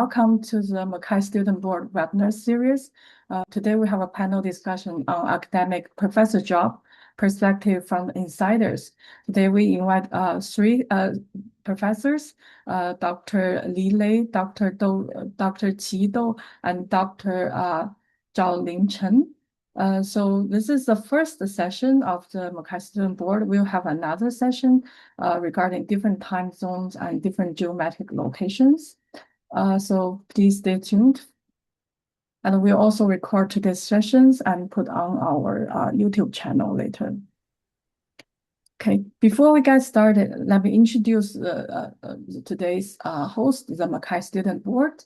welcome to the MICCAI Student Board webinar series. Today we have a panel discussion on academic professor job perspective from insiders. Today we invite three professors, Dr. Li Lei, Dr. Qi Dou, and Dr. Zhaolin Chen. So this is the first session of the MICCAI Student Board. We'll have another session regarding different time zones and different geometric locations. So please stay tuned. And we'll also record today's sessions and put on our YouTube channel later. Okay, before we get started, let me introduce today's host, the MICCAI Student Board.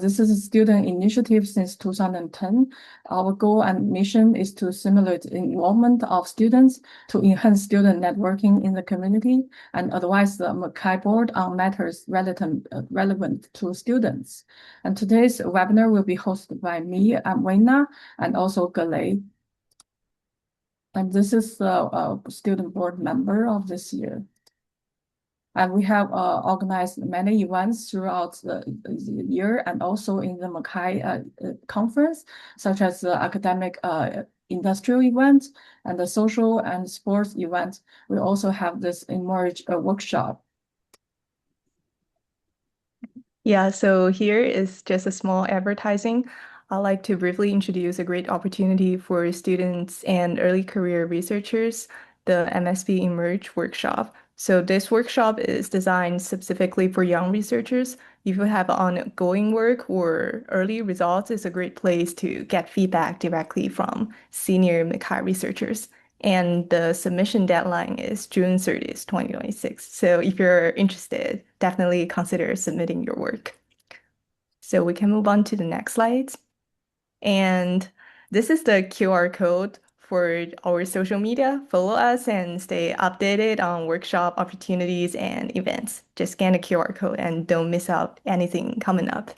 This is a student initiative since 2010. Our goal and mission is to stimulate involvement of students to enhance student networking in the community and advise the MICCAI board on matters relevant to students. And today's webinar will be hosted by me, Wena, and also Galei. And this is the student board member of this year. And we have organized many events throughout the year and also in the MICCAI conference, such as the academic industrial event and the social and sports event. We also have this Emerge workshop. Yeah, so here is just a small advertising. I'd like to briefly introduce a great opportunity for students and early career researchers, the MSB Emerge workshop. So this workshop is designed specifically for young researchers. If you have ongoing work or early results, it's a great place to get feedback directly from senior MICCAI researchers. And the submission deadline is June 30th, 2026. So if you're interested, definitely consider submitting your work. So we can move on to the next slides. And this is the QR code for our social media. Follow us and stay updated on workshop opportunities and events. Just scan the QR code and don't miss out anything coming up.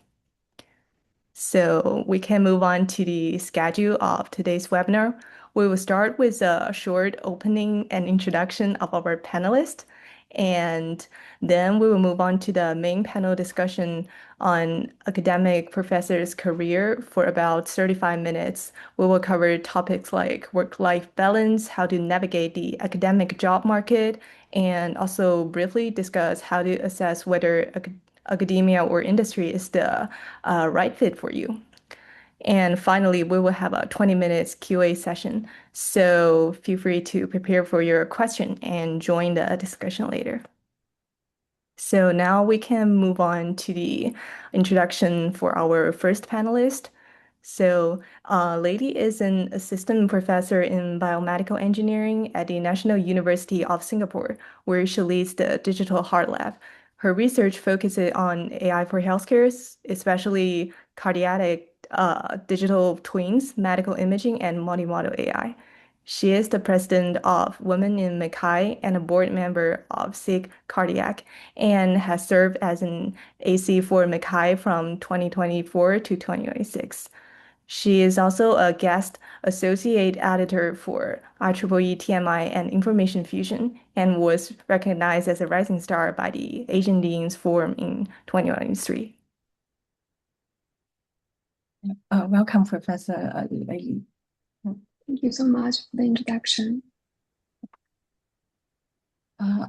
So we can move on to the schedule of today's webinar. We will start with a short opening and introduction of our panelists, and then we will move on to the main panel discussion on academic professor's career for about 35 minutes. We will cover topics like work-life balance, how to navigate the academic job market, and also briefly discuss how to assess whether academia or industry is the right fit for you. And finally, we will have a 20 minutes QA session. So feel free to prepare for your question and join the discussion later. So now we can move on to the introduction for our first panelist. So Lady is an assistant professor in biomedical engineering at the National University of Singapore, where she leads the Digital Heart Lab. Her research focuses on AI for healthcare, especially cardiac digital twins, medical imaging, and multimodal AI. She is the president of Women in MICCAI and a board member of SIG Cardiac, and has served as an AC for MICCAI from 2024 to 2026. She is also a guest associate editor for IEEE TMI and Information Fusion, and was recognized as a rising star by the Asian Deans Forum in 2023. Welcome, Professor Lei. Thank you so much for the introduction.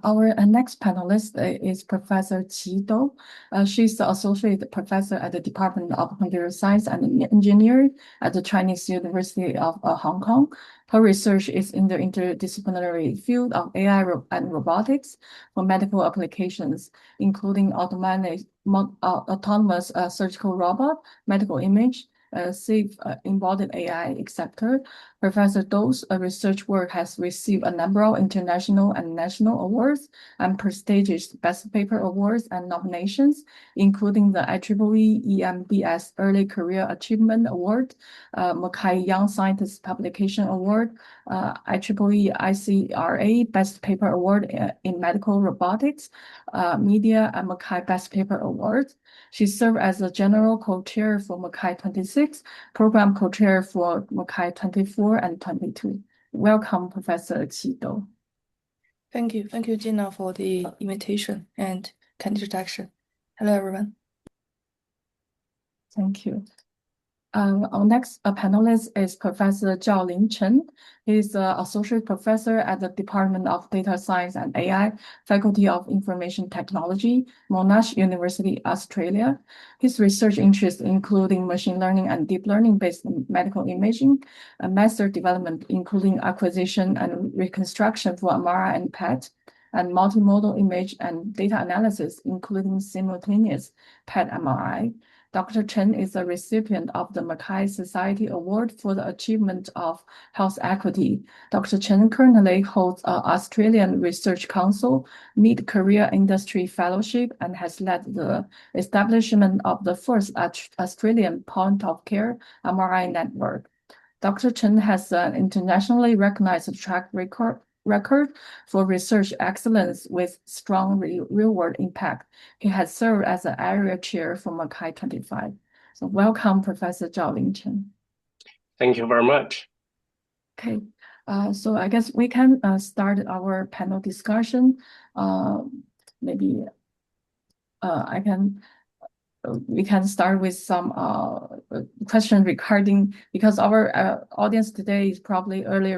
Our next panelist is Professor Qi Dou. She's the Associate Professor at the Department of Computer Science and Engineering at the Chinese University of Hong Kong. Her research is in the interdisciplinary field of AI and robotics for medical applications, including autonomous surgical robot, medical image, safe embodied AI, etc. Professor Dou's research work has received a number of international and national awards and prestigious Best Paper Awards and nominations, including the IEEE EMBS Early Career Achievement Award, MICCAI Young Scientist Publication Award, IEEE ICRA Best Paper Award in Medical Robotics, Media and MICCAI Best Paper Awards. She served as the General Co-Chair for MICCAI 26, Program Co-Chair for MICCAI 24 and 22. Welcome, Professor Qi Dou. Thank you, Gina, for the invitation and kind introduction. Hello, everyone. Thank you. Our next panelist is Professor Zhaolin Chen. He's an associate professor at the Department of Data Science and AI, Faculty of Information Technology, Monash University, Australia. His research interests including machine learning and deep learning based on medical imaging, method development, including acquisition and reconstruction for MRI and PET, and multimodal image and data analysis, including simultaneous PET MRI. Dr. Chen is a recipient of the MICCAI Society Award for the Achievement of Health Equity. Dr. Chen currently holds an Australian Research Council Mid-Career Industry Fellowship and has led the establishment of the first Australian point-of-care MRI network. Dr. Chen has an internationally recognized track record for research excellence with strong real-world impact. He has served as an area chair for MICCAI 25. So welcome, Professor Zhaolin Chen. Thank you very much. Okay, so I guess we can start our panel discussion. Maybe we can start with some question regarding, because our audience today is probably early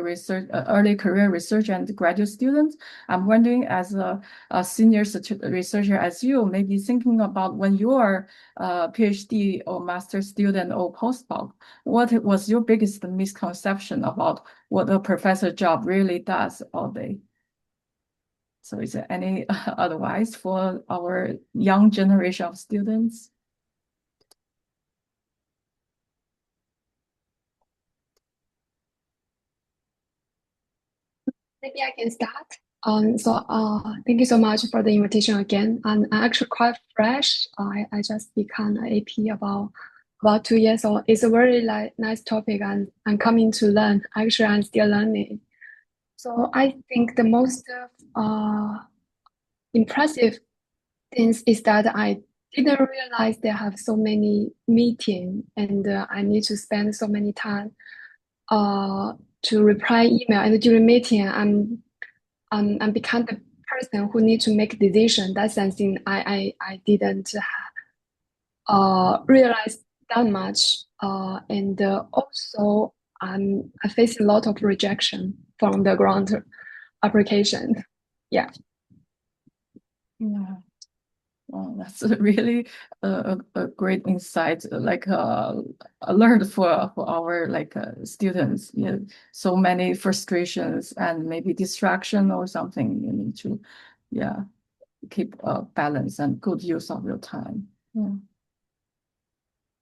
career research and graduate students. I'm wondering, as a senior researcher as you, maybe thinking about when you are a PhD or master student or postdoc, what was your biggest misconception about what a professor job really does all day? So is there any advice for our young generation of students? Maybe I can start. Thank you so much for the invitation again. I'm actually quite fresh. I just become an AP about 2 years old. It's a very nice topic, and I'm coming to learn. Actually, I'm still learning. So I think the most impressive things is that I didn't realize they have so many meetings, and I need to spend so many time to reply email. And during meeting, I'm become the person who need to make decision. That's something I didn't realize that much. And also I face a lot of rejection from the grant application. Yeah. Yeah. Well, that's really a great insight, like alert for our students. You know, so many frustrations and maybe distraction or something. You need to, keep a balance and good use of your time. Yeah.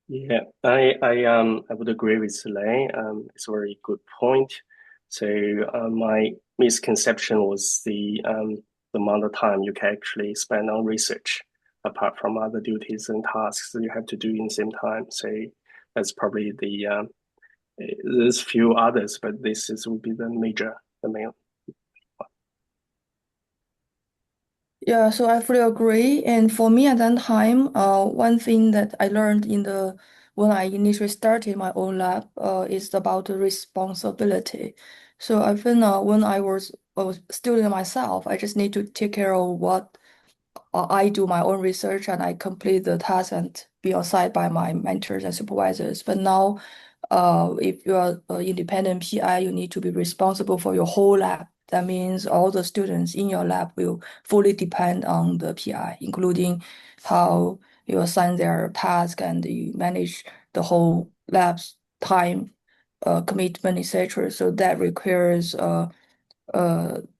Yeah, I would agree with Lei. It's a very good point. So my misconception was the amount of time you can actually spend on research, apart from other duties and tasks that you have to do in the same time. So that's probably there's few others, but would be the main. Yeah, so I fully agree. And for me at that time, one thing that I learned when I initially started my own lab, is about the responsibility. So I think when I was a student myself, I just need to take care of what I do my own research and I complete the task and be assigned by my mentors and supervisors. But now, if you are an independent PI, you need to be responsible for your whole lab. That means all the students in your lab will fully depend on the PI, including how you assign their task and you manage the whole lab's time, commitment, etc. So that requires a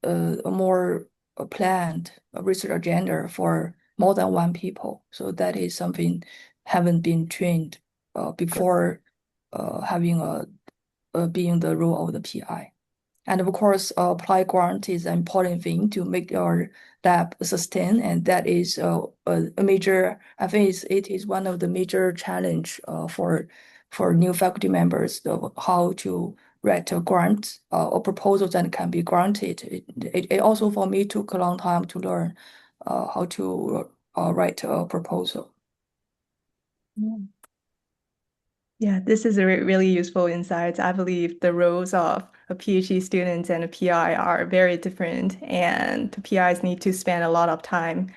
more planned research agenda for more than one people. So that is something haven't been trained before having being the role of the PI. And of course, apply grant is an important thing to make your lab sustain, and that is a major. I think it is one of the major challenge for new faculty members of how to write a grant or proposals that can be granted. It also for me took a long time to learn how to write a proposal. Yeah. Yeah, this is a really useful insight. I believe the roles of a PhD student and a PI are very different, and the PIs need to spend a lot of time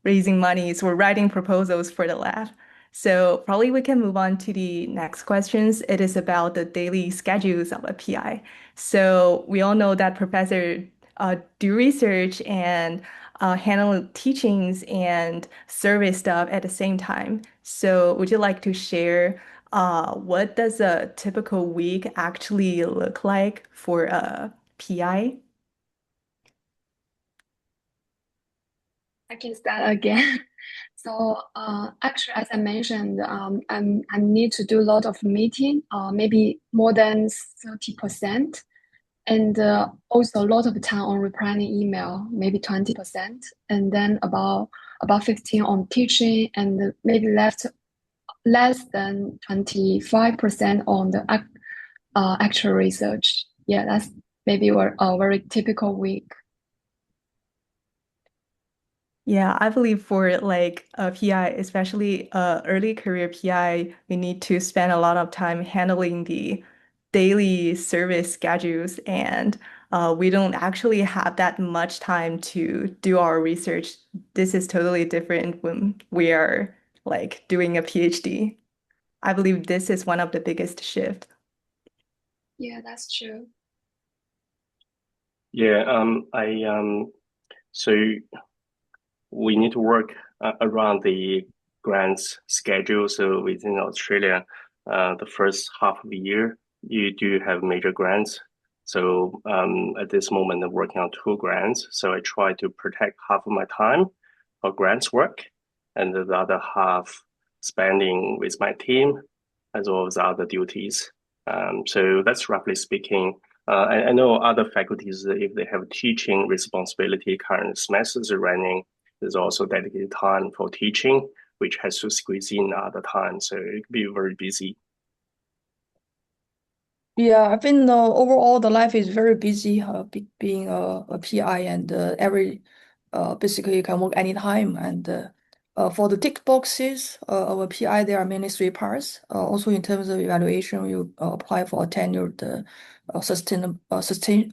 raising monies or writing proposals for the lab. So probably we can move on to the next questions. It is about the daily schedules of a PI. So we all know that professor do research and handle teachings and survey stuff at the same time. So would you like to share what does a typical week actually look like for a PI? I can start again. So actually, as I mentioned, I need to do a lot of meeting, maybe more than 30%, and also a lot of time on replying email, maybe 20%, and then about 15 on teaching, and maybe less than 25% on the actual research. Yeah, that's maybe a very typical week. Yeah, I believe for like a PI, especially early career PI, we need to spend a lot of time handling the daily service schedules, and we don't actually have that much time to do our research. This is totally different when we are like doing a PhD. I believe this is one of the biggest shifts. Yeah, that's true. Yeah, so we need to work around the grants schedule. So within Australia, the first half of the year, you do have major grants. So at this moment, I'm working on 2 grants. So I try to protect half of my time for grants work, and the other half spending with my team, as well as other duties. So that's roughly speaking. I know other faculties, if they have teaching responsibility, current semesters are running, there's also dedicated time for teaching, which has to squeeze in other time. So it could be very busy. Yeah, I think overall the life is very busy, being a PI, and basically you can work anytime. And for the tick boxes of a PI, there are mainly 3 parts. Also in terms of evaluation, you apply for a tenured sustain,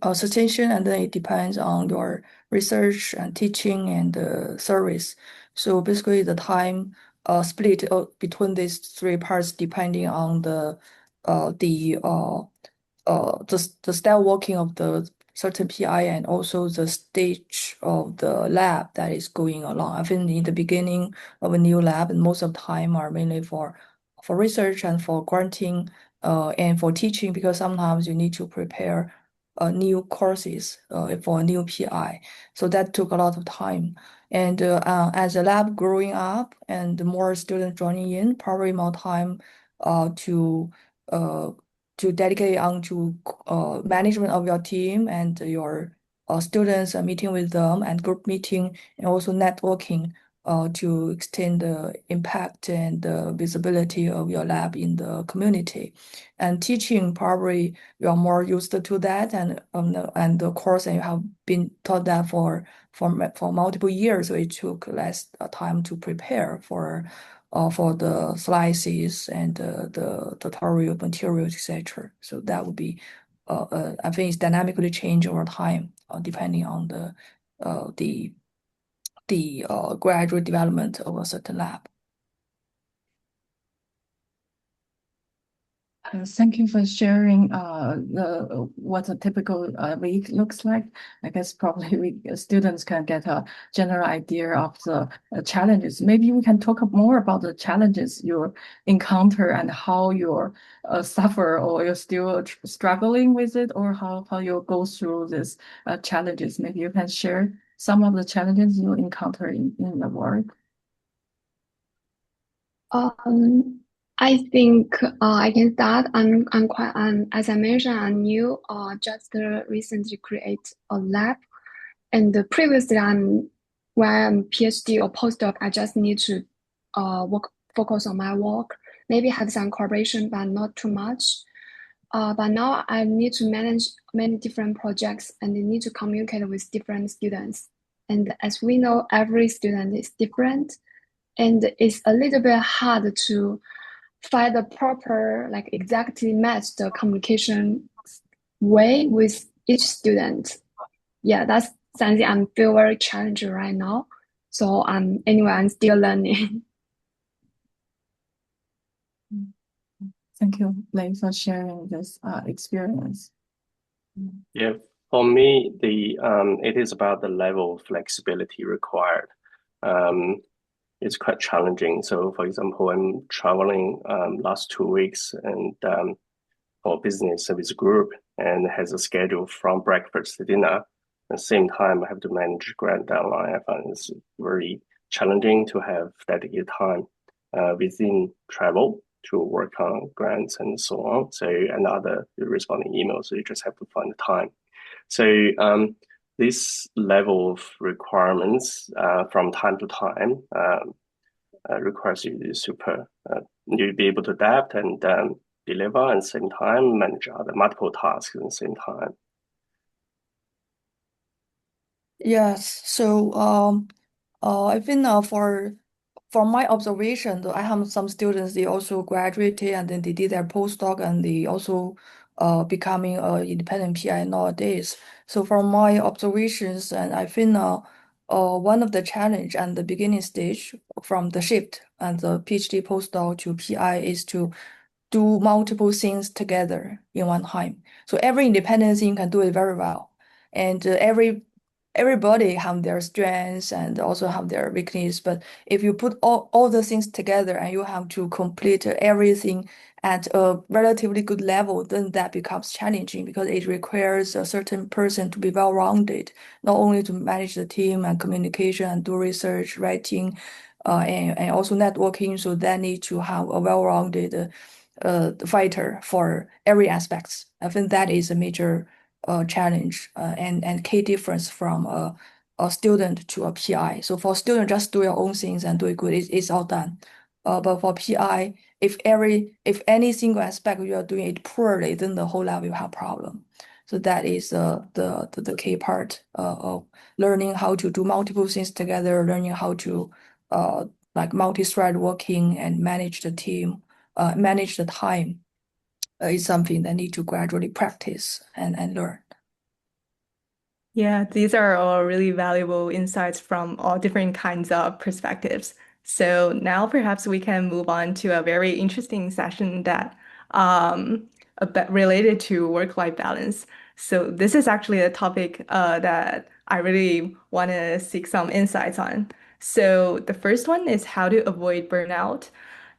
and then it depends on your research and teaching and service. So basically the time split between these 3 parts depending on the style working of the certain PI, and also the stage of the lab that is going along. I think in the beginning of a new lab, and most of the time are mainly for research and for granting and for teaching, because sometimes you need to prepare new courses for a new PI. So that took a lot of time. And as the lab growing up and more students joining in, probably more time to uh, dedicate on to management of your team and your students, meeting with them, and group meeting, and also networking to extend the impact and the visibility of your lab in the community. And teaching, probably you are more used to that, and the course, and you have been taught that for multiple years, so it took less time to prepare for the slices and the tutorial materials, etc. So that would be, I think it's dynamically change over time, depending on the gradual development of a certain lab. Thank you for sharing what a typical week looks like. I guess probably students can get a general idea of the challenges. Maybe we can talk more about the challenges you encounter and how you suffer, or you're still struggling with it, or how you go through these challenges. Maybe you can share some of the challenges you encounter in the work. I think I can start. I'm quite as I mentioned, I'm new. Just recently create a lab, and previously when I'm PhD or postdoc, I just need to focus on my work. Maybe have some collaboration, but not too much. But now I need to manage many different projects, and I need to communicate with different students. And as we know, every student is different, and it's a little bit hard to find the proper, like exactly match the communication way with each student. Yeah, that's something I'm feel very challenging right now. So anyway, I'm still learning. Thank you, Lei, for sharing this experience. Yeah, for me, it is about the level of flexibility required. It's quite challenging. So, for example, I'm traveling last 2 weeks and for business service group and has a schedule from breakfast to dinner. At the same time, I have to manage grant deadline. I find it's very challenging to have dedicated time within travel to work on grants and so on. So, and other responding emails, so you just have to find the time. So, this level of requirements from time to time requires you to you be able to adapt and deliver at the same time, manage other multiple tasks at the same time. Yes. So I think from my observation, though, I have some students, they also graduated and then they did their postdoc and they also becoming a independent PI nowadays. So from my observations, and I think one of the challenge and the beginning stage from the shift and the PhD postdoc to PI is to do multiple things together in one time. So every independent thing can do it very well, and everybody have their strengths and also have their weakness. But if you put all the things together and you have to complete everything at a relatively good level, then that becomes challenging because it requires a certain person to be well-rounded, not only to manage the team and communication and do research, writing, and also networking. So they need to have a well-rounded fighter for every aspects. I think that is a major challenge and key difference from a student to a PI. So for student, just do your own things and do it good. It's all done. But for PI, if any single aspect you are doing it poorly, then the whole lab will have problem. So that is the key part of learning how to do multiple things together, learning how to like multi-thread working and manage the team, manage the time is something that need to gradually practice and learn. Yeah, these are all really valuable insights from all different kinds of perspectives. So now perhaps we can move on to a very interesting session that a bit related to work-life balance. So this is actually a topic that I really want to seek some insights on. So the first one is how to avoid burnout.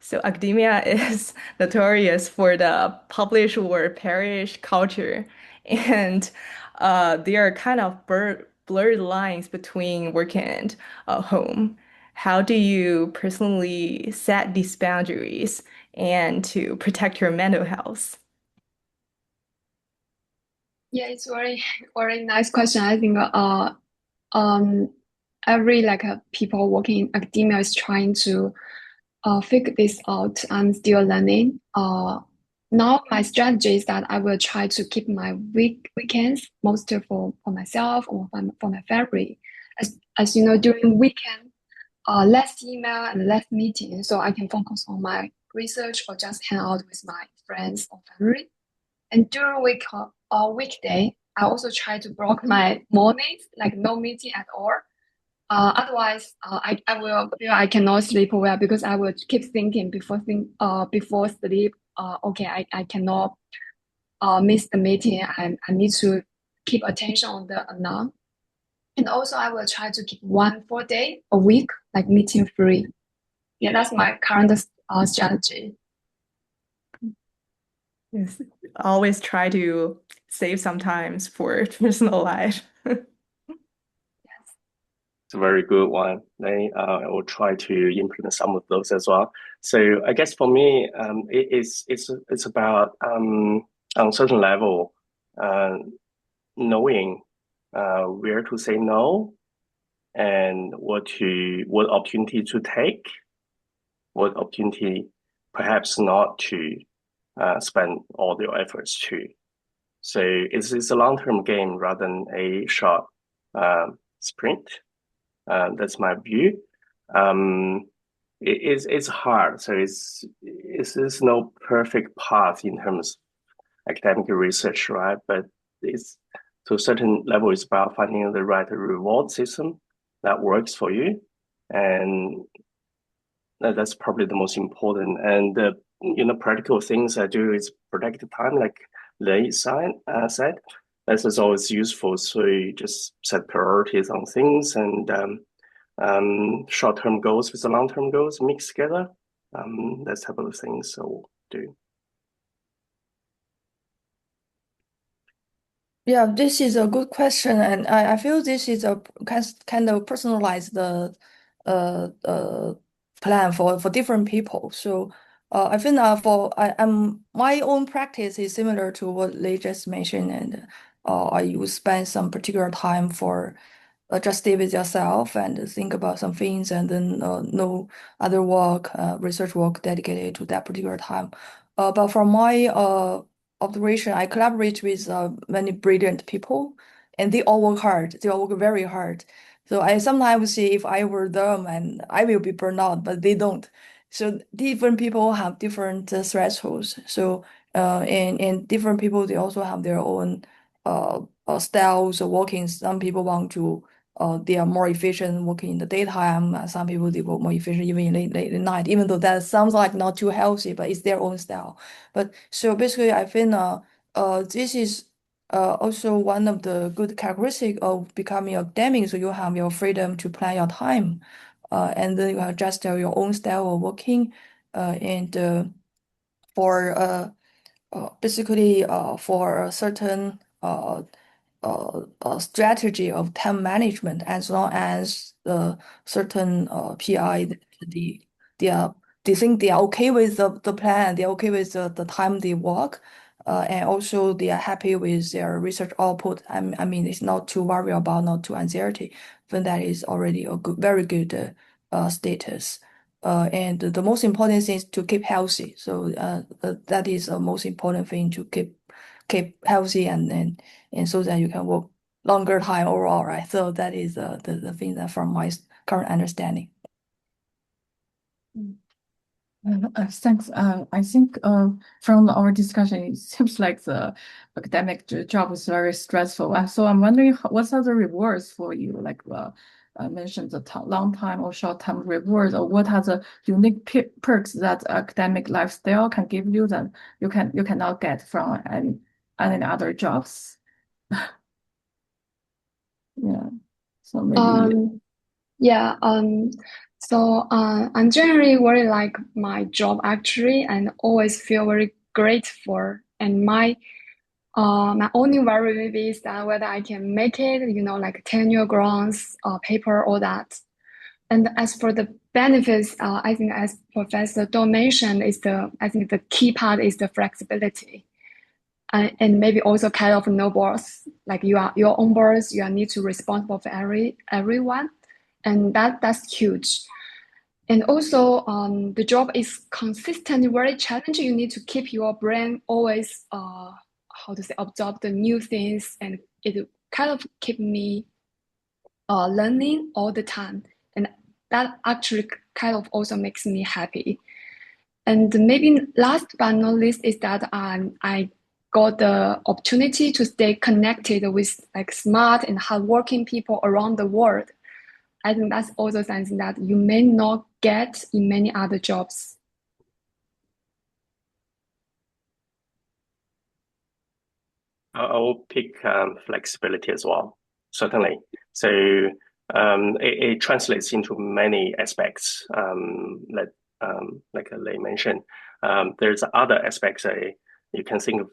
So academia is notorious for the publish or perish culture. And there are kind of blurred lines between work and home. How do you personally set these boundaries and to protect your mental health? Yeah, it's very nice question. I think every people working in academia is trying to figure this out. I'm still learning. Now my strategy is that I will try to keep my weekends mostly for myself or for my family. As you know, during weekend, less email and less meeting, so I can focus on my research or just hang out with my friends or family. And during weekday, I also try to block my mornings, like no meeting at all. Otherwise, I will feel I cannot sleep well because I will keep thinking before sleep. Okay, I cannot miss the meeting. I need to keep attention on the alarm. And also, I will try to keep one full day a week, like meeting free. Yeah, that's my current strategy. Yes, always try to save some times for personal life. It's a very good one. I will try to implement some of those as well. So I guess for me, it's about on a certain level, knowing where to say no and what opportunity to take, what opportunity perhaps not to spend all your efforts to. So it's a long-term game rather than a short sprint. That's my view. It's hard. So there's no perfect path in terms of academic research, right? But it's to a certain level, it's about finding the right reward system that works for you, and that's probably the most important. And practical things I do is protect the time, like Lei said. This is always useful. So you just set priorities on things and short-term goals with the long-term goals mixed together. That type of things. So do. Yeah, this is a good question, and I feel this is a kind of personalized plan for different people. So I think I'm my own practice is similar to what Lei just mentioned, and I will spend some particular time for just stay with yourself and think about some things, and then no other work, research work dedicated to that particular time. But from my observation, I collaborate with many brilliant people, and they all work hard. They all work very hard. So I sometimes see if I were them, and I will be burned out, but they don't. So different people have different thresholds. So and different people they also have their own styles of working. Some people want to they are more efficient working in the daytime. Some people they work more efficient even in late at night, even though that sounds like not too healthy, but it's their own style. But so basically, I think this is also one of the good characteristics of becoming academic. So you have your freedom to plan your time, and then you adjust your own style of working, and for basically for a certain strategy of time management, as long as the certain PI they are they think they are okay with the plan, they're okay with the time they work, and also they are happy with their research output. I mean, it's not too worry about, not too anxiety. Then that is already a good, very good status. And the most important thing is to keep healthy. So that is the most important thing to keep healthy and so that you can work longer time overall, right? So that is the thing that from my current understanding. Thanks. I think from our discussion, it seems like the academic job is very stressful. So I'm wondering what are the rewards for you? Like I mentioned the long time or short term rewards, or what are the unique perks that academic lifestyle can give you that you cannot get from any other jobs? Yeah. So maybe. Yeah, so I'm generally very like my job actually, and always feel very grateful. And my only worry maybe is that whether I can make it, like tenure grants, paper, all that. And as for the benefits, I think as Professor Dong mentioned, I think the key part is the flexibility. And maybe also kind of no boss, like you are your own boss, you are need to responsible for everyone, and that's huge. And also, the job is consistently very challenging. You need to keep your brain always, how to say, absorb the new things, and it kind of keep me learning all the time, and that actually kind of also makes me happy. And maybe last but not least is that I got the opportunity to stay connected with like smart and hardworking people around the world. I think that's also something that you may not get in many other jobs. I will pick flexibility as well, certainly. So it translates into many aspects like Lei mentioned. There's other aspects you can think of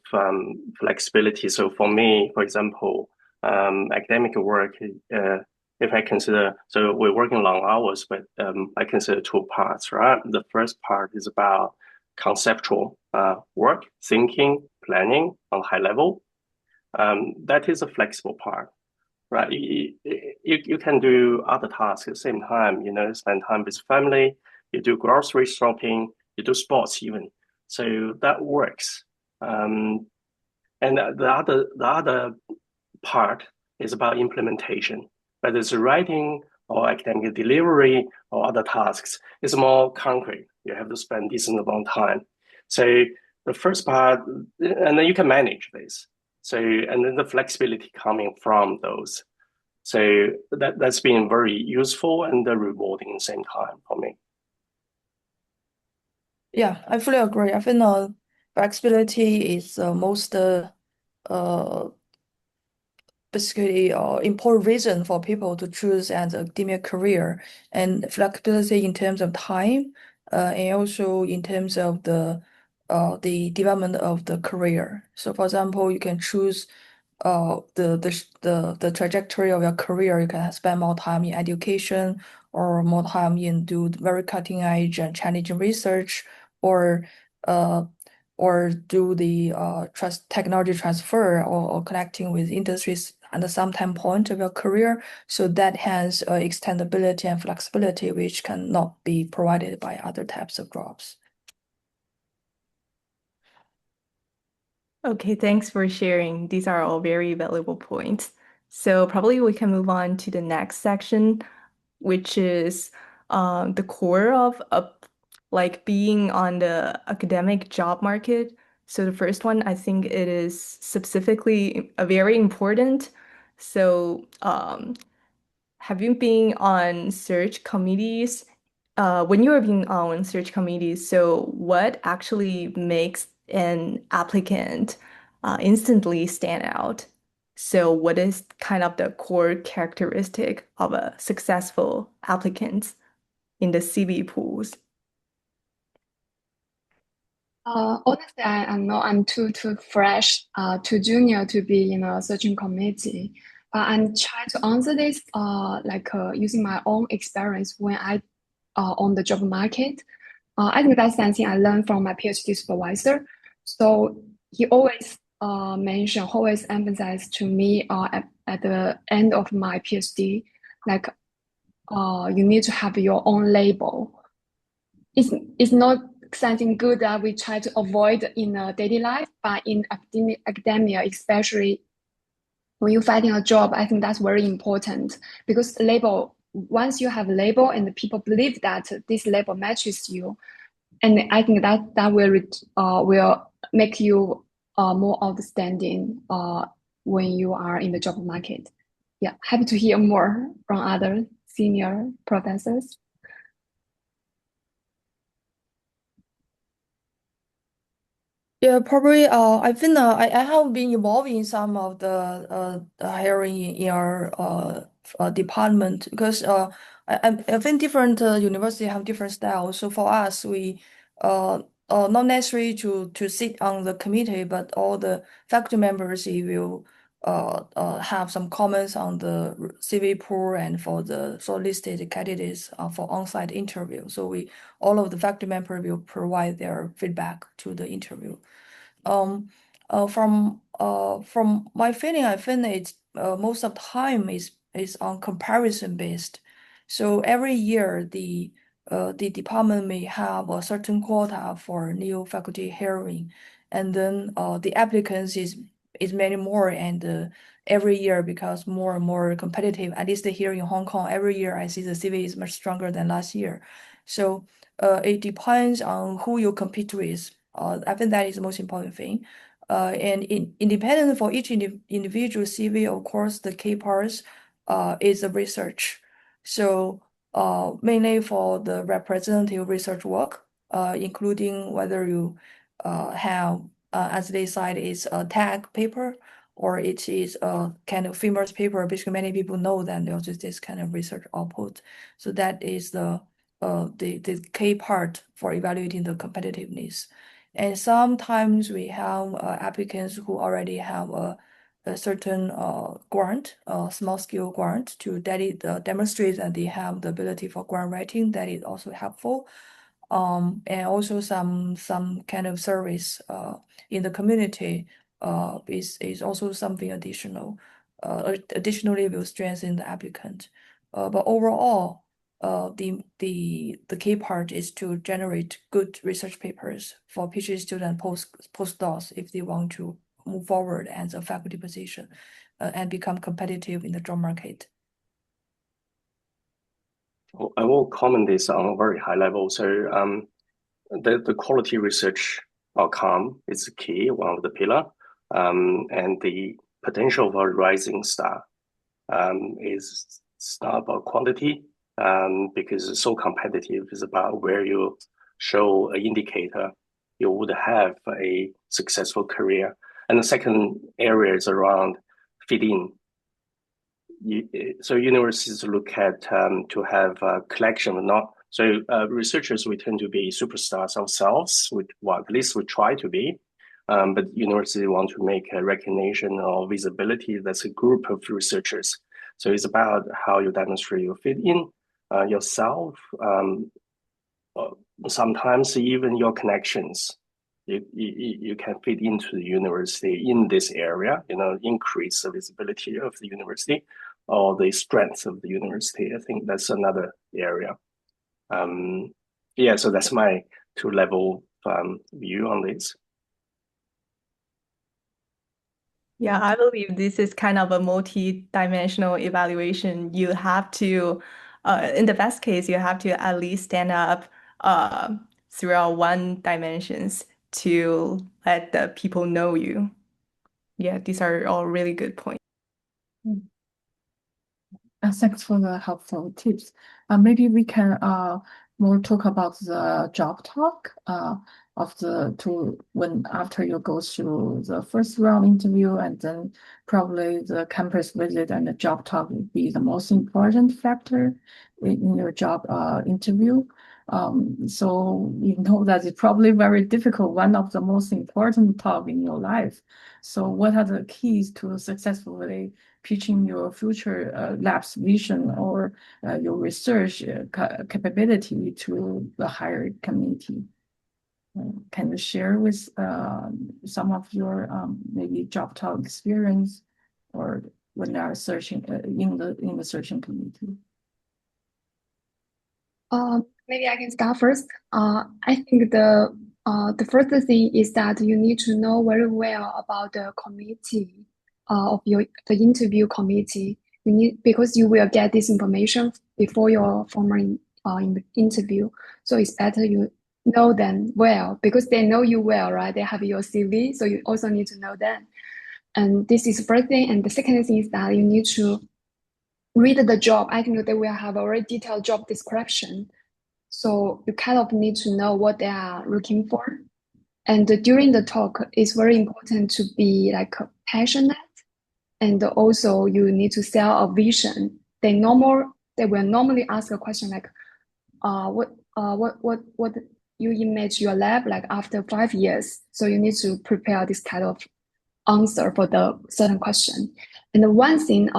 flexibility. So for me, for example, academic work, if I consider, so we're working long hours, but I consider two parts, right? The first part is about conceptual work, thinking, planning on high level. That is a flexible part, right? You can do other tasks at the same time, spend time with family, you do grocery shopping, you do sports even. So that works. And the other part is about implementation, whether it's writing or academic delivery or other tasks. It's more concrete. You have to spend decent amount of time. So the first part, and then you can manage this. So, and then the flexibility coming from those. So that's been very useful and rewarding at the same time for me. Yeah, I fully agree. I think flexibility is the most basically important reason for people to choose an academic career, and flexibility in terms of time, and also in terms of the development of the career. So for example, you can choose the trajectory of your career. You can spend more time in education or more time in do very cutting edge and challenging research, or uh or do the technology transfer, or connecting with industries at some time point of your career. So that has extendability and flexibility, which cannot be provided by other types of jobs. Okay, thanks for sharing. These are all very valuable points. So probably we can move on to the next section, which is the core of like being on the academic job market. So the first one, I think it is specifically very important. So have you been on search committees? When you are being on search committees, so what actually makes an applicant instantly stand out? So what is kind of the core characteristic of a successful applicant in the CV pools? Honestly, I'm too fresh, too junior to be in a searching committee. But I'm trying to answer this using my own experience when I on the job market. I think that's something I learned from my PhD supervisor. So he always always emphasized to me at the end of my PhD, like you need to have your own label. It's not something good that we try to avoid in a daily life, but in academia, especially when you're finding a job, I think that's very important because once you have a label and the people believe that this label matches you, and I think that will make you more outstanding when you are in the job market. Yeah, happy to hear more from other senior professors. Yeah, probably. I think I have been involved in some of the hiring in our department, because I think different universities have different styles. So for us, we not necessarily to sit on the committee, but all the faculty members will have some comments on the CV pool and for the shortlisted candidates for on-site interview. So all of the faculty members will provide their feedback to the interview. Um, from my feeling, I think it's most of the time is on comparison based. So every year the department may have a certain quota for new faculty hiring, and then the applicants is many more, and every year becomes more and more competitive. At least here in Hong Kong, every year I see the CV is much stronger than last year. So it depends on who you compete with. I think that is the most important thing. And independent for each individual CV, of course, the key parts is the research. So mainly for the representative research work, including whether you have, as they said, is a tag paper or it is a kind of famous paper. Basically, many people know that there's this kind of research output. So that is the key part for evaluating the competitiveness. And sometimes we have applicants who already have a certain grant, small scale grant to demonstrate that they have the ability for grant writing. That is also helpful. And also some kind of service in the community is also something additional. Additionally, will strengthen the applicant. But overall, the key part is to generate good research papers for PhD students, postdocs, if they want to move forward as a faculty position and become competitive in the job market. I will comment this on a very high level. So the quality research outcome is key, one of the pillar, and the potential for a rising star is not about quantity, because it's so competitive. It's about where you show an indicator you would have a successful career. And the second area is around fit in. So universities look at to have a collection, not so researchers. We tend to be superstars ourselves. Well, at least we try to be. But university want to make a recognition or visibility. That's a group of researchers. So it's about how you demonstrate you fit in yourself. Sometimes even your connections. You can fit into the university in this area, increase the visibility of the university or the strength of the university. I think that's another area. So that's my two-level view on this. Yeah, I believe this is kind of a multi-dimensional evaluation. You have to, in the best case, you have to at least stand up throughout one dimensions to let the people know you. Yeah, these are all really good points. Thanks for the helpful tips. Maybe we can more talk about the job talk after you go through the first round interview, and then probably the campus visit and the job talk would be the most important factor in your job interview. So you know that it's probably very difficult, one of the most important talk in your life. So what are the keys to successfully pitching your future lab's vision or your research capability to the higher community? Can you share with some of your maybe job talk experience or when they are searching in the searching community? Maybe I can start first. I think the first thing is that you need to know very well about the committee of the interview committee. Because you will get this information before your formal interview. So it's better you know them well because they know you well, right? They have your CV, so you also need to know them. And this is the first thing. And the second thing is that you need to read the job. I think they will have a very detailed job description. So you kind of need to know what they are looking for. And during the talk, it's very important to be like passionate. And also you need to sell a vision. They will normally ask a question like, what you image your lab like after 5 years. So you need to prepare this kind of answer for the certain question. And the one thing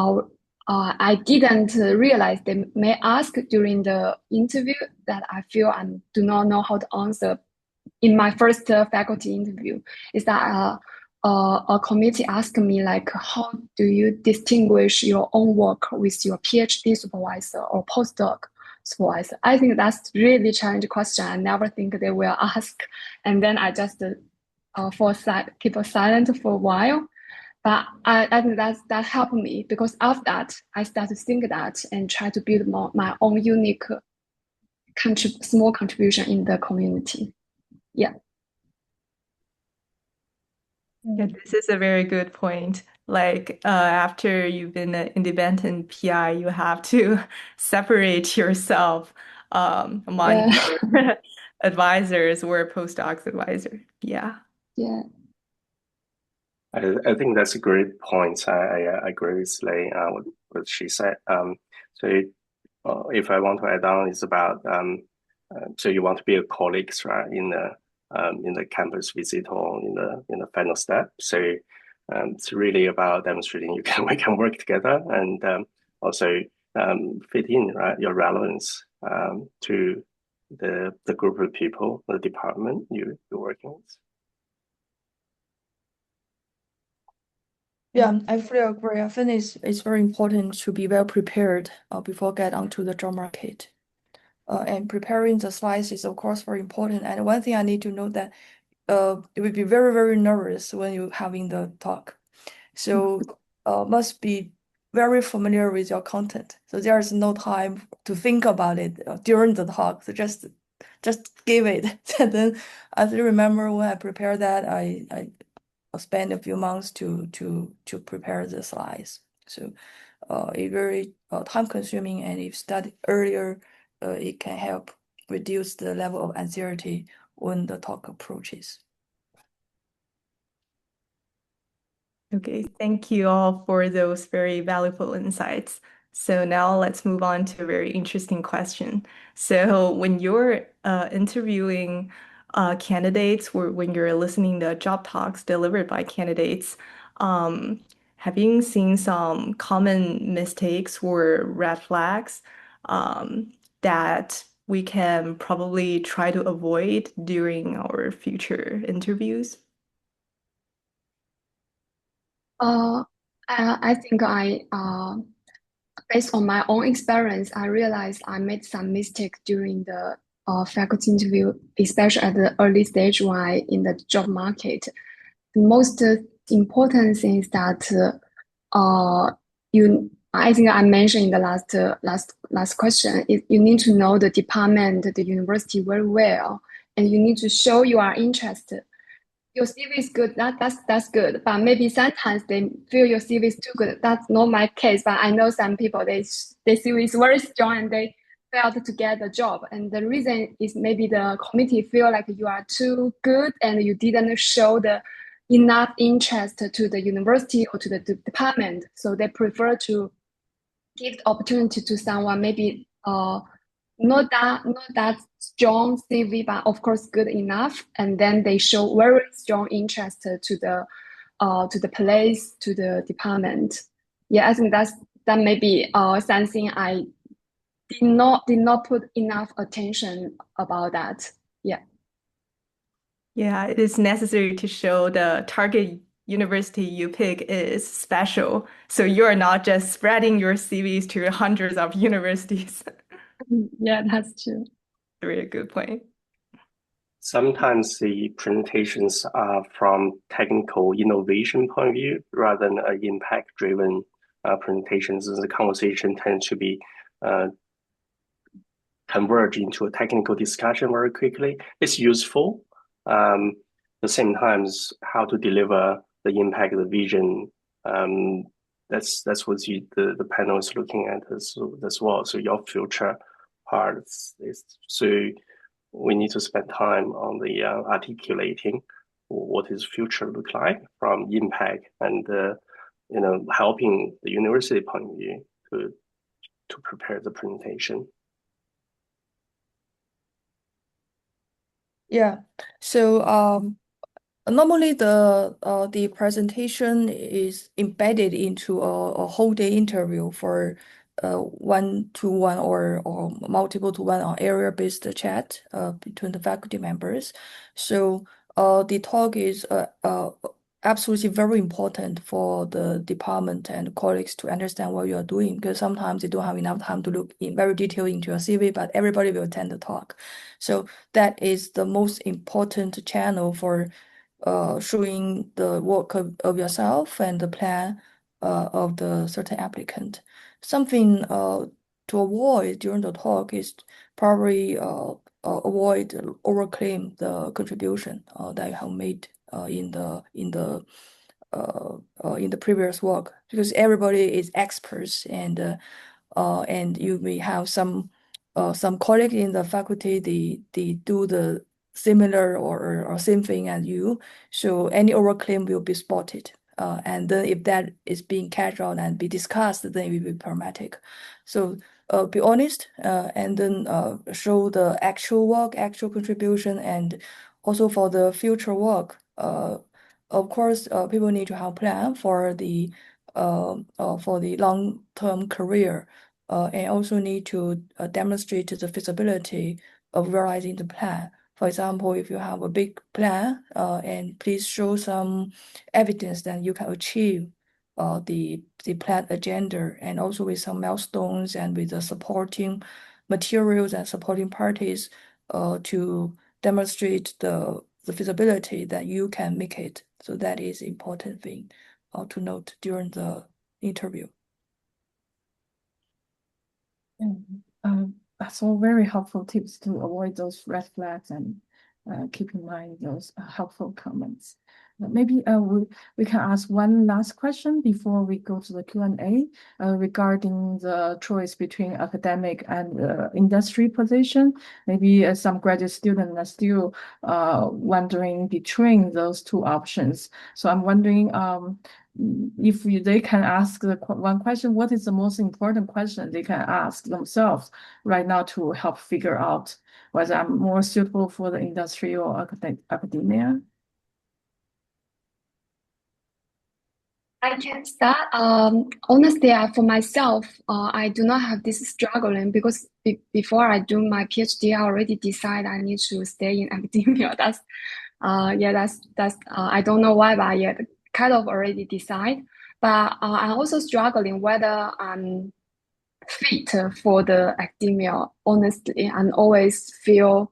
I didn't realize they may ask during the interview that I feel I do not know how to answer in my first faculty interview is that a committee asked me like, how do you distinguish your own work with your PhD supervisor or postdoc supervisor? I think that's really challenging question. I never think they will ask. And then I just keep silent for a while. But I think that helped me because after that, I started to think that and try to build my own unique small contribution in the community. Yeah. Yeah, this is a very good point. Like after you've been an independent PI, you have to separate yourself among your advisors or postdocs advisor. Yeah. Yeah. I think that's a great point. I agree with Lei, what she said. So if I want to add on, it's about so you want to be a colleague, right, in the campus visit or in the final step. So it's really about demonstrating we can work together and also fit in, right, your relevance to the group of people, the department you're working with. Yeah, I fully agree. I think it's very important to be well prepared before get onto the job market. And preparing the slides is of course very important. And one thing I need to know that it would be very, very nervous when you're having the talk. So must be very familiar with your content. So there's no time to think about it during the talk. So just give it. And then I still remember when I prepared that I spent a few months to prepare the slides. So it's very time consuming, and if studied earlier, it can help reduce the level of anxiety when the talk approaches. Okay, thank you all for those very valuable insights. So now let's move on to a very interesting question. So when you're interviewing candidates or when you're listening to job talks delivered by candidates, have you seen some common mistakes or red flags that we can probably try to avoid during our future interviews? I think based on my own experience, I realized I made some mistake during the faculty interview, especially at the early stage when I in the job market. The most important thing is that I think I mentioned in the last question is you need to know the department, the university very well, and you need to show you are interested. Your CV is good. That's good. But maybe sometimes they feel your CV is too good. That's not my case. But I know some people they CV is very strong and they failed to get the job. And the reason is maybe the committee feel like you are too good and you didn't show the enough interest to the university or to the department. So they prefer to give the opportunity to someone maybe not that strong CV, but of course good enough, and then they show very strong interest to the place, to the department. Yeah, I think that may be something I did not put enough attention about that. Yeah. Yeah, it is necessary to show the target university you pick is special. So you're not just spreading your CVs to hundreds of universities. Yeah, that's true. Very good point. Sometimes the presentations are from technical innovation point of view rather than impact-driven presentations. The conversation tends to be converge into a technical discussion very quickly. It's useful. At the same time, how to deliver the impact, the vision. That's what the panel is looking at as well. So your future part is so we need to spend time on the articulating what his future look like from impact and helping the university point of view to prepare the presentation. Yeah. So normally the presentation is embedded into a whole day interview for 1-to-1 or multiple to one or area-based chat between the faculty members. So the talk is absolutely very important for the department and colleagues to understand what you are doing, because sometimes they don't have enough time to look in very detail into your CV, but everybody will attend the talk. So that is the most important channel for showing the work of yourself and the plan of the certain applicant. Something to avoid during the talk is probably avoid overclaim the contribution that you have made in the previous work, because everybody is experts and you may have some colleague in the faculty they do the similar or same thing as you, so any overclaim will be spotted. And then if that is being carried out and be discussed, then it will be problematic. So be honest and then show the actual work, actual contribution, and also for the future work. Of course, people need to have plan for the long-term career, and also need to demonstrate the feasibility of realizing the plan. For example, if you have a big plan, and please show some evidence that you can achieve the plan agenda, and also with some milestones and with the supporting materials and supporting parties to demonstrate the feasibility that you can make it. So that is important thing to note during the interview. That's all very helpful tips to avoid those red flags and keep in mind those helpful comments. Maybe we can ask one last question before we go to the Q&A regarding the choice between academic and industry position. Maybe some graduate students are still wondering between those two options. So I'm wondering if they can ask one question, what is the most important question they can ask themselves right now to help figure out whether I'm more suitable for the industry or academia? I can start. Honestly, for myself, I do not have this struggling because before I do my PhD, I already decided I need to stay in academia. That's I don't know why, but yeah, kind of already decide. But I'm also struggling whether I'm fit for the academia. Honestly, I always feel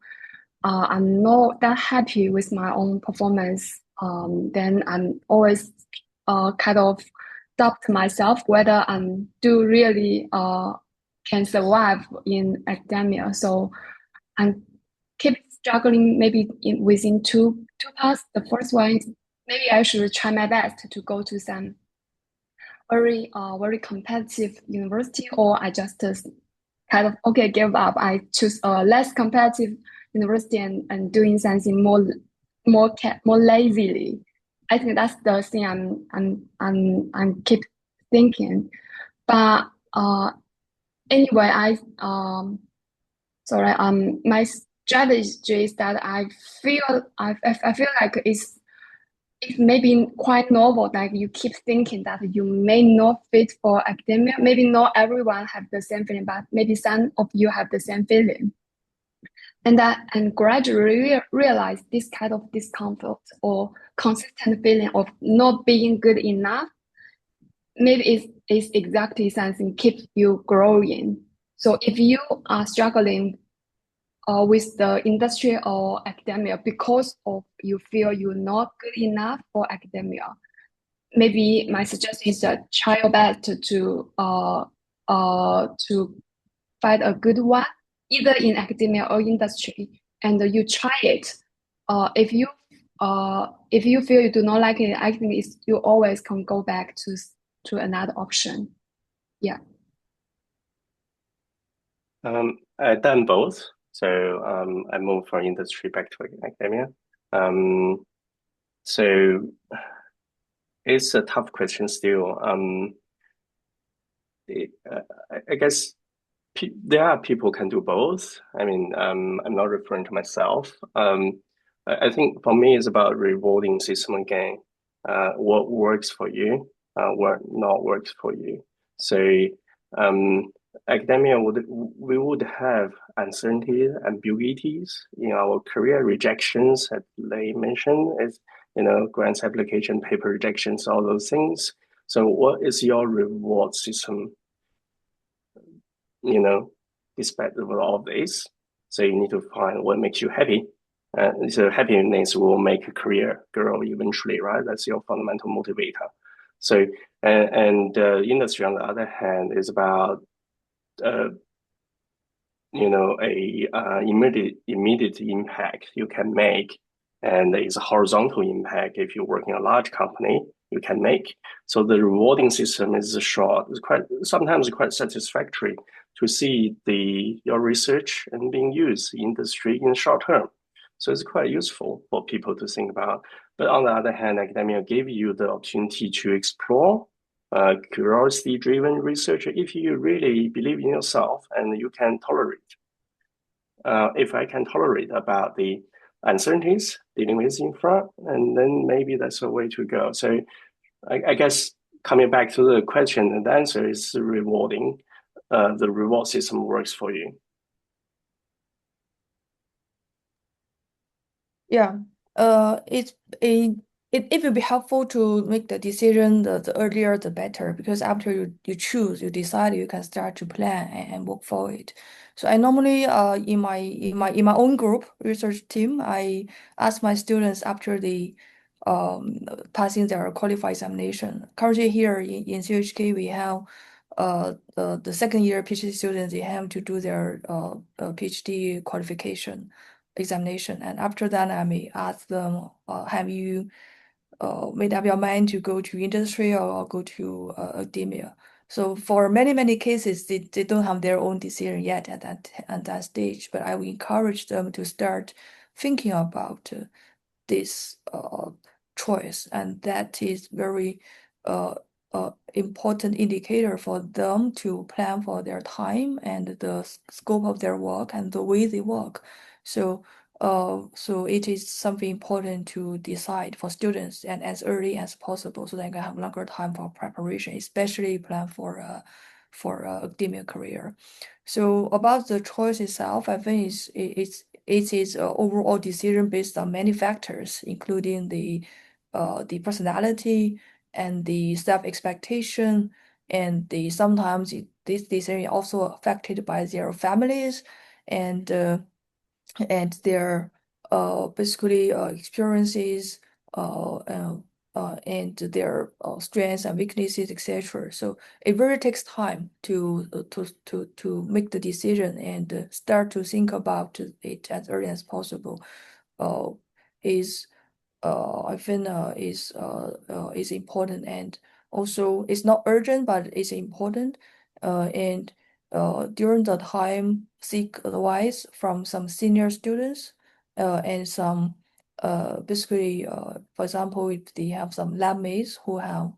I'm not that happy with my own performance. Then I'm always kind of doubt myself whether I'm do really can survive in academia. So I'm keep struggling maybe within two paths. The first one is maybe I should try my best to go to some very competitive university, or I just kind of okay give up. I choose a less competitive university and doing something more lazily. I think that's the thing I'm keep thinking. But anyway, my strategy is that I feel like it's maybe quite novel that you keep thinking that you may not fit for academia. Maybe not everyone have the same feeling, but maybe some of you have the same feeling. And gradually realize this kind of discomfort or consistent feeling of not being good enough, maybe is exactly something keeps you growing. So if you are struggling with the industry or academia because of you feel you're not good enough for academia, maybe my suggestion is that try your best to find a good one, either in academia or industry, and you try it. If you feel you do not like it, I think you always can go back to another option. Yeah. I've done both. So I moved from industry back to academia. So it's a tough question still. I guess there are people who can do both. I mean, I'm not referring to myself. I think for me, it's about rewarding system again. What works for you, what not works for you. So academia we would have uncertainties, ambiguities in our career, rejections, as they mentioned, as grants application, paper rejections, all those things. So what is your reward system? Despite of all of this, so you need to find what makes you happy. So happiness will make a career grow eventually, right? That's your fundamental motivator. So and industry on the other hand is about immediate impact you can make, and it's a horizontal impact if you're working in a large company you can make. So the rewarding system is short. It's sometimes quite satisfactory to see your research and being used in industry in the short term. So it's quite useful for people to think about. But on the other hand, academia give you the opportunity to explore curiosity-driven research if you really believe in yourself and you can tolerate. If I can tolerate about the uncertainties dealing with infra, and then maybe that's a way to go. So I guess coming back to the question, and the answer is rewarding. The reward system works for you. Yeah. It will be helpful to make the decision the earlier the better, because after you choose, you decide, you can start to plan and work for it. So I normally in my own group research team, I ask my students after the passing their qualified examination. Currently here in CHK we have the second year PhD students, they have to do their PhD qualification examination, and after that I may ask them, have you made up your mind to go to industry or go to academia. So for many cases, they don't have their own decision yet at that stage. But I will encourage them to start thinking about this choice, and that is very important indicator for them to plan for their time and the scope of their work and the way they work. So it is something important to decide for students and as early as possible so they can have longer time for preparation, especially plan for academic career. So about the choice itself, I think it is an overall decision based on many factors, including the personality and the self-expectation, and sometimes this decision also affected by their families and their basically experiences and their strengths and weaknesses, etc. So it really takes time to make the decision and start to think about it as early as possible. Is I think is important, and also it's not urgent, but it's important. And during the time, seek advice from some senior students, and some basically, for example, if they have some lab mates who have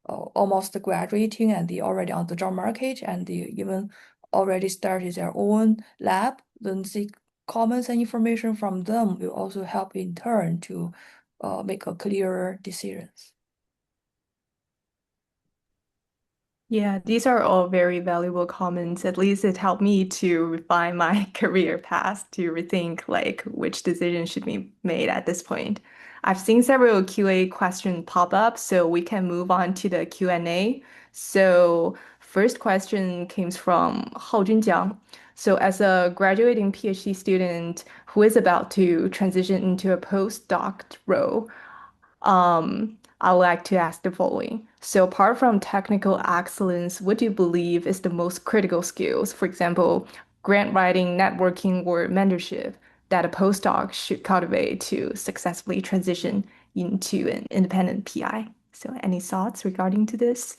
almost graduating and they already on the job market and they even already started their own lab, then seek comments and information from them will also help in turn to make a clearer decisions. Yeah, these are all very valuable comments. At least it helped me to refine my career path, to rethink like which decision should be made at this point. I've seen several QA questions pop up, so we can move on to the Q&A. So first question came from Hao Junjiang. So as a graduating PhD student who is about to transition into a postdoc role, I would like to ask the following. So apart from technical excellence, what do you believe is the most critical skills, for example, grant writing, networking, or mentorship, that a postdoc should cultivate to successfully transition into an independent PI? So any thoughts regarding to this?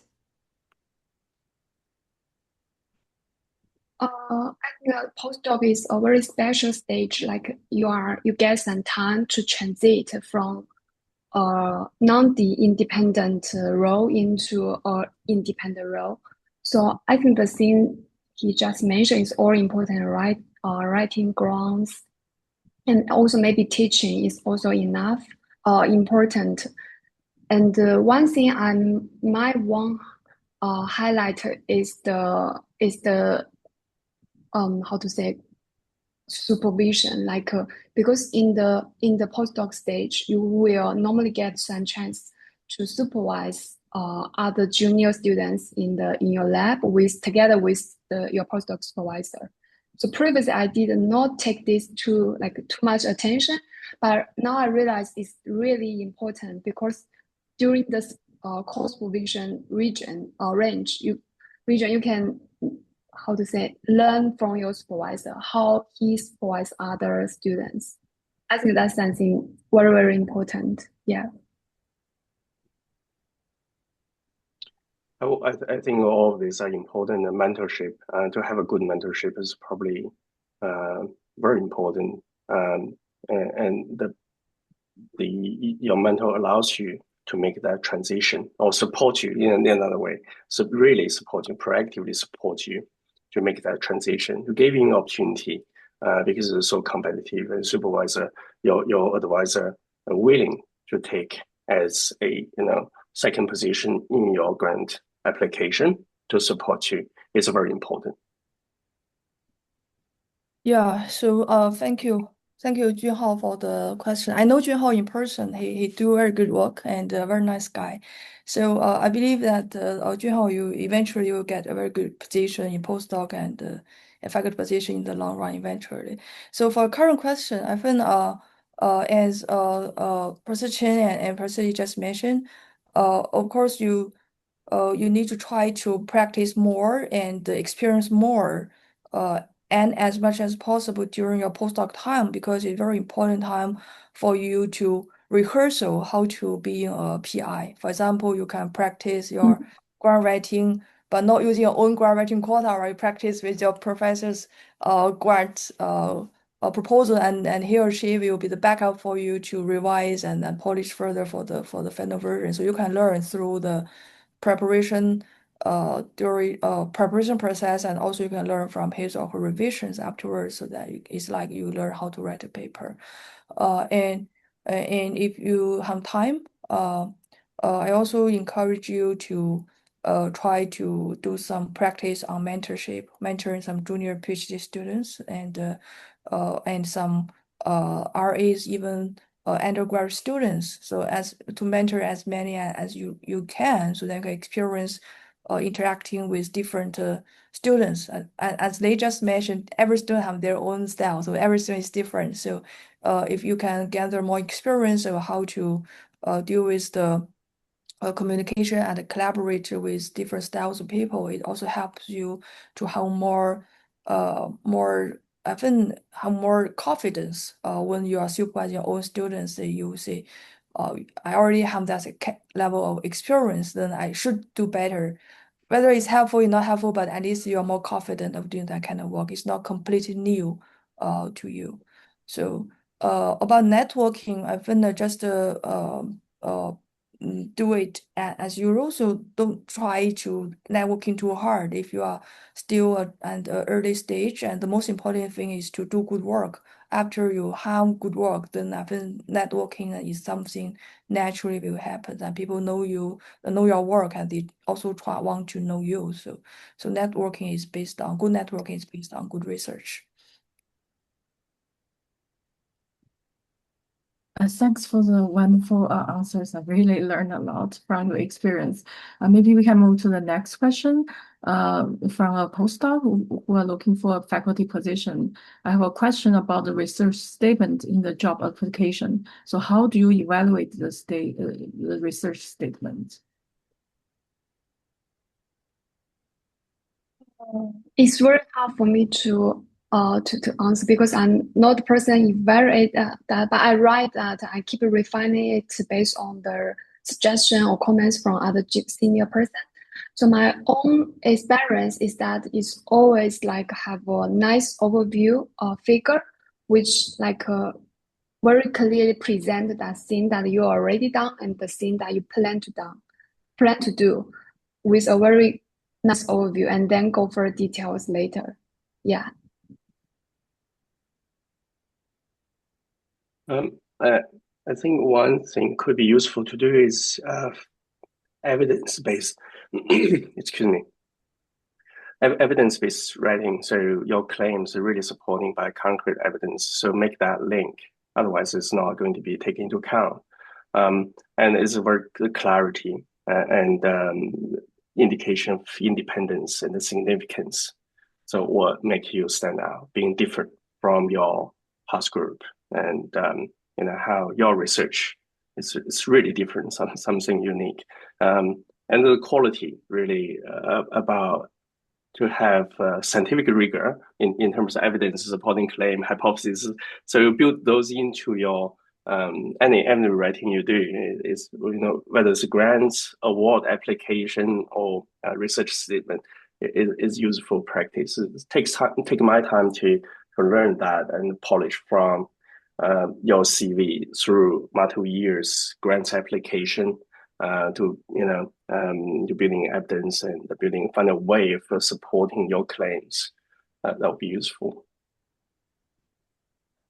I think a postdoc is a very special stage. Like you get some time to transit from non-independent role into a independent role. So I think the thing he just mentioned is all important, right? Writing grants and also maybe teaching is also enough, important. And one thing I might want highlight is the how to say supervision, like because in the postdoc stage you will normally get some chance to supervise other junior students in your lab together with your postdoc supervisor. So previously I did not take this too much attention, but now I realize it's really important because during this course supervision range you can, how to say, learn from your supervisor how he supervises other students. I think that's something very important. Yeah. I think all of these are important. And mentorship, to have a good mentorship is probably very important. And your mentor allows you to make that transition or support you in another way. So really support you, proactively support you to make that transition, to give you an opportunity because it's so competitive, and supervisor, your advisor are willing to take as a second position in your grant application to support you is very important. Yeah, so thank you. Thank you, Junhao, for the question. I know Junhao in person. He do very good work and a very nice guy. So I believe that Junhao, you eventually will get a very good position in postdoc and a faculty position in the long run eventually. So for current question, I think as Professor Chen and Professor Yi just mentioned, of course you need to try to practice more and experience more and as much as possible during your postdoc time, because it's very important time for you to rehearsal how to be a PI. For example, you can practice your grant writing, but not using your own grant writing quota, right? You practice with your professor's grant proposal, and he or she will be the backup for you to revise and polish further for the final version. So you can learn through the preparation during preparation process, and also you can learn from his or her revisions afterwards, so that it's like you learn how to write a paper. And if you have time, I also encourage you to try to do some practice on mentorship, mentoring some junior PhD students and some RAs, even undergraduate students. So as to mentor as many as you can, so they can experience interacting with different students. As they just mentioned, every student have their own style, so every student is different. So if you can gather more experience of how to deal with the communication and collaborate with different styles of people, it also helps you to have often have more confidence when you are supervising your own students. That you say, I already have that level of experience, then I should do better. Whether it's helpful or not helpful, but at least you're more confident of doing that kind of work. It's not completely new to you. So about networking, I think just do it as usual. So don't try to networking too hard if you are still at the early stage. And the most important thing is to do good work. After you have good work, then I think networking is something naturally will happen, and people know you, know your work, and they also want to know you. So networking is based on good networking is based on good research. Thanks for the wonderful answers. I really learned a lot from your experience. Maybe we can move to the next question from a postdoc who are looking for a faculty position. I have a question about the research statement in the job application. So how do you evaluate the research statement? It's very hard for me to answer because I'm not the person evaluate that, but I write that I keep refining it based on the suggestion or comments from other senior person. So my own experience is that it's always like have a nice overview figure, which like very clearly present that thing that you already done and the thing that you plan to do with a very nice overview, and then go for details later. Yeah. I think one thing could be useful to do is evidence-based, excuse me, evidence-based writing. So your claims are really supporting by concrete evidence. So make that link. Otherwise, it's not going to be taken into account. And it's a very good clarity and indication of independence and the significance. So what makes you stand out, being different from your past group, and how your research is really different, something unique, and the quality really about to have scientific rigor in terms of evidence supporting claim, hypothesis. So you build those into your any writing you do is whether it's grants, award application, or research statement is useful practice. It takes time, take my time to learn that and polish from your CV through multiple years grants application to building evidence and building find a way for supporting your claims. That would be useful.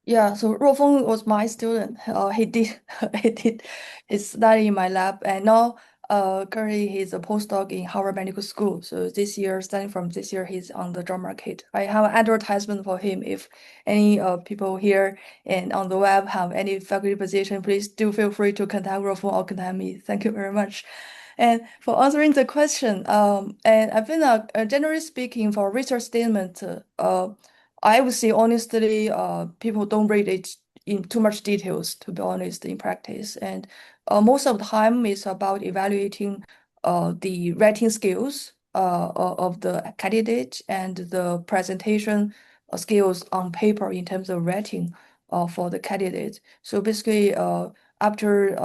Yeah, so Ruofeng was my student. He did he did his study in my lab, and now currently he's a postdoc in Harvard Medical School. So this year, starting from this year, he's on the job market. I have an advertisement for him. If any people here and on the web have any faculty position, please do feel free to contact Ruofeng or contact me. Thank you very much. And for answering the question, and I think generally speaking, for research statement, I would say honestly, people don't read it in too much details, to be honest, in practice. And most of the time it's about evaluating the writing skills of the candidate and the presentation skills on paper in terms of writing for the candidate. So basically, after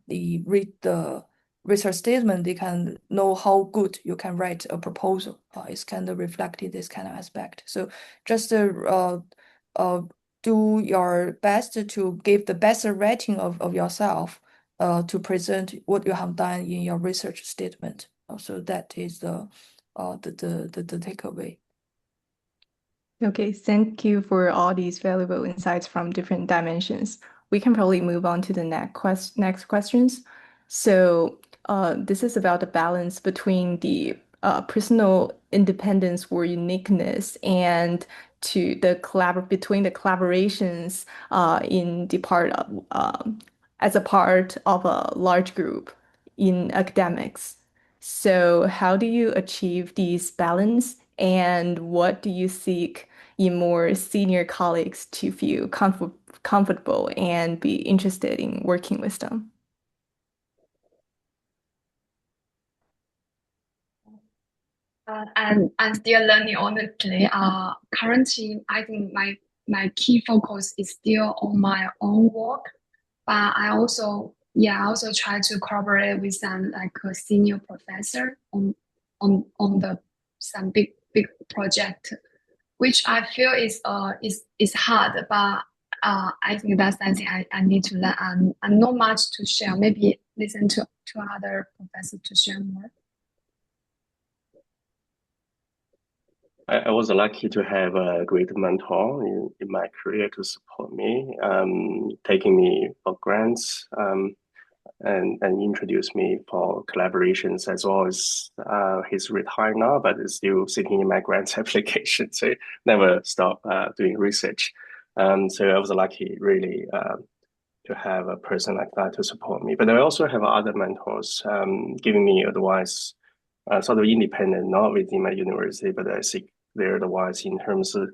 they read the research statement, they can know how good you can write a proposal. It's kind of reflecting this kind of aspect. So just do your best to give the best rating of yourself to present what you have done in your research statement. So that is the takeaway. Okay, thank you for all these valuable insights from different dimensions. We can probably move on to the next questions. So this is about the balance between the personal independence or uniqueness and between the collaborations in the part of as a part of a large group in academics. So how do you achieve these balance, and what do you seek in more senior colleagues to feel comfortable and be interested in working with them? And I'm still learning, honestly. Currently, I think my key focus is still on my own work, but I also try to collaborate with some like a senior professor on the some big project, which I feel is hard, but I think that's something I need to learn. And not much to share. Maybe listen to other professors to share more. I was lucky to have a great mentor in my career to support me, taking me for grants, and introduce me for collaborations, as well as he's retired now, but is still sitting in my grants application, so never stop doing research. So I was lucky, really, to have a person like that to support me. But I also have other mentors giving me advice, sort of independent, not within my university, but I seek their advice in terms of,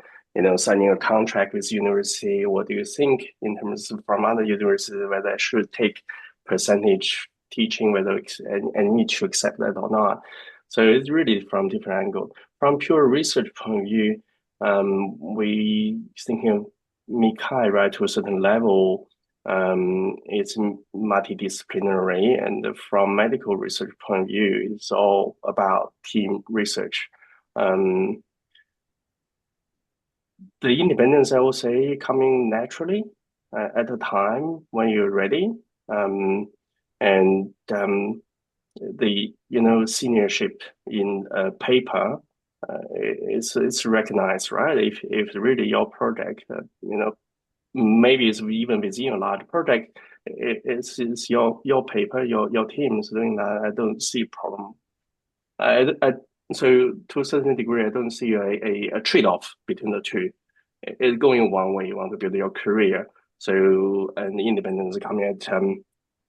signing a contract with university. What do you think in terms of from other universities, whether I should take percentage teaching, whether I need to accept that or not? So it's really from different angle. From pure research point of view, we thinking of MICCAI, right, to a certain level. It's multidisciplinary, and from medical research point of view, it's all about team research. The independence, I will say, coming naturally at a time when you're ready, and the seniorship in a paper, it's recognized, right? If really your project, maybe it's even within a large project, it's your paper, your team is doing that. I don't see a problem. So to a certain degree, I don't see a trade-off between the two. It's going one way. You want to build your career, so and independence coming at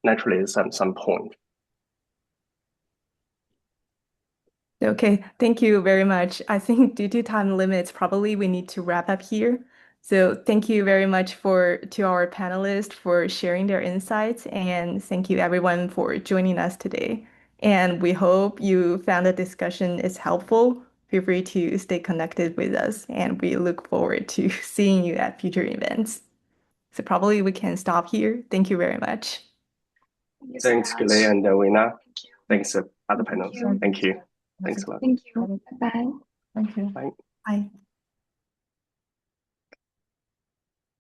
naturally at some point. Okay, thank you very much. I think due to time limits, probably we need to wrap up here. So thank you very much to our panelists for sharing their insights, and thank you everyone for joining us today. And we hope you found the discussion is helpful. Feel free to stay connected with us, and we look forward to seeing you at future events. So probably we can stop here. Thank you very much. Thank you so Thanks, much. Gillet and Wina. Thank you. Thanks, other panels. you. Thank you. Thanks a lot. Thank you. Bye-bye. Thank you. Bye. Bye.